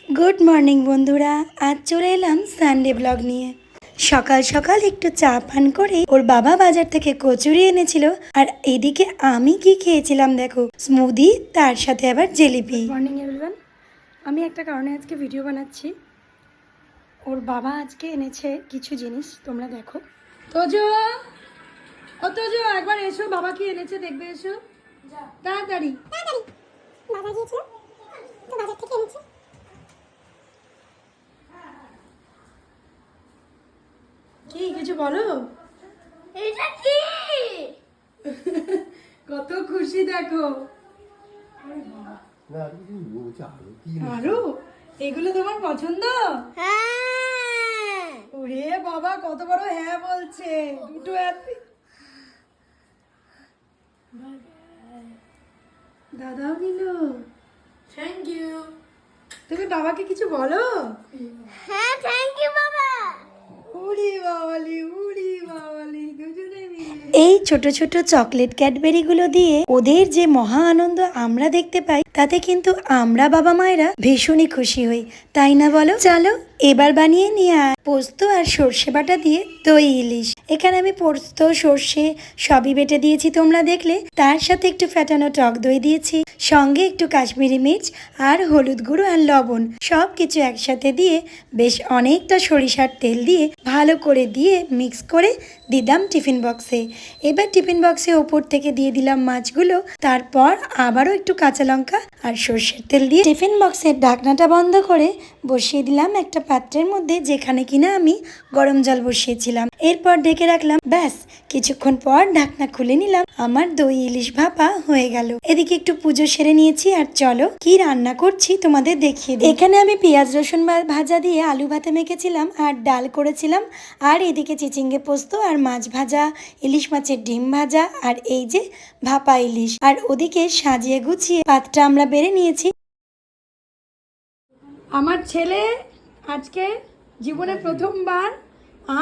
Good morning বন্ধুরা, আজ চলে এলাম সানডে ব্লগ নিয়ে। সকাল সকাল একটু চা পান করে ওর বাবা বাজার থেকে কচুরি এনেছিল, আর এদিকে আমি কি খেয়েছিলাম দেখো, স্মুদি, তার সাথে আবার জিলিপি। মর্নিং এভরিওয়ান, আমি একটা কারণে আজকে ভিডিও বানাচ্ছি। ওর বাবা আজকে এনেছে কিছু জিনিস, তোমরা দেখো। তোজো, ও তোজো, একবার এসো, বাবা কি এনেছে দেখবে, এসো তাড়াতাড়ি। বাজার গিয়েছিল তো বাজার থেকে এনেছে। কি কিছু বলো? এটা কি? কত খুশি দেখো। আরো এগুলো তোমার পছন্দ? হ্যাঁ। ওরে বাবা, কত বড় হ্যাঁ বলছে, দুটো দাদাও নিল। Thank you. তুমি বাবাকে কিছু বলো। হ্যাঁ, থ্যাংক ইউ বাবা। উড়ি বাবালি, উড়ি বাবালি, দুজনে মিলে। এই ছোট ছোট চকলেট ক্যাডবেরিগুলো দিয়ে ওদের যে মহা আনন্দ আমরা দেখতে পাই, তাতে কিন্তু আমরা বাবা মায়েরা ভীষণই খুশি হই, তাই না বলো? চলো এবার বানিয়ে নিয়ে আয় পোস্ত আর সর্ষে বাটা দিয়ে দই ইলিশ। এখানে আমি পোস্ত, সর্ষে সবই বেটে দিয়েছি, তোমরা দেখলে। তার সাথে একটু ফ্যাটানো টক দই দিয়েছি, সঙ্গে একটু কাশ্মীরি মির্চ আর হলুদ গুঁড়ো আর লবণ, সব কিছু একসাথে দিয়ে বেশ অনেকটা সরিষার তেল দিয়ে ভালো করে দিয়ে মিক্স করে দিলাম টিফিন বক্সে। এবার টিফিন বক্সে ওপর থেকে দিয়ে দিলাম মাছগুলো, তারপর আবারও একটু কাঁচা লঙ্কা আর সর্ষের তেল দিয়ে টিফিন বক্সের ঢাকনাটা বন্ধ করে বসিয়ে দিলাম একটা পাত্রের মধ্যে, যেখানে কিনা আমি গরম জল বসিয়েছিলাম। এরপর ঢেকে রাখলাম। ব্যাস কিছুক্ষণ পর ঢাকনা খুলে নিলাম, আমার দই ইলিশ ভাপা হয়ে গেল। এদিকে একটু পুজো সেরে নিয়েছি, আর চলো কি রান্না করছি তোমাদের দেখিয়ে দিই। এখানে আমি পেঁয়াজ রসুন ভাজা দিয়ে আলু ভাতে মেখেছিলাম আর ডাল করেছিলাম, আর এদিকে চিচিঙ্গে পোস্ত আর মাছ ভাজা, ইলিশ মাছের ডিম ভাজা, আর এই যে ভাপা ইলিশ। আর ওদিকে সাজিয়ে গুছিয়ে পাতটা আমরা বেড়ে নিয়েছি। আমার ছেলে আজকে জীবনে প্রথমবার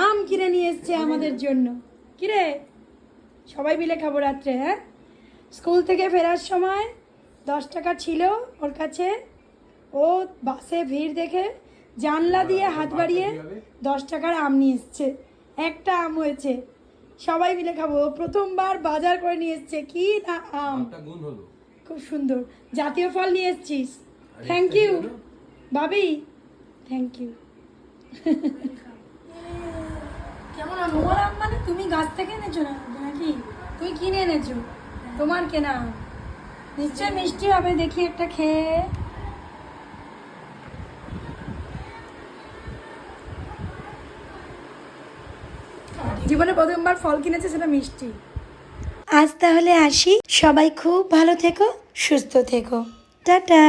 আম কিনে নিয়ে এসছে আমাদের জন্য। কিরে, সবাই মিলে খাবো রাত্রে। হ্যাঁ, স্কুল থেকে ফেরার সময় 10 টাকা ছিল ওর কাছে, ও বাসে ভিড় দেখে জানলা দিয়ে হাত বাড়িয়ে 10 টাকার আম নিয়ে এসছে। একটা আম হয়েছে, সবাই মিলে খাবো। ও প্রথমবার বাজার করে নিয়ে এসছে। কি না আম, খুব সুন্দর জাতীয় ফল নিয়ে এসছিস। থ্যাংক ইউ ভাবি, থ্যাংক ইউ। কেমন তোমার আম? মানে তুমি গাছ থেকে এনেছো না নাকি তুমি কিনে এনেছো? তোমার কেনা আম নিশ্চয় মিষ্টি হবে, দেখি একটা খেয়ে। জীবনে প্রথমবার ফল কিনেছে, সেটা মিষ্টি। আজ তাহলে আসি, সবাই খুব ভালো থেকো, সুস্থ থেকো, টাটা।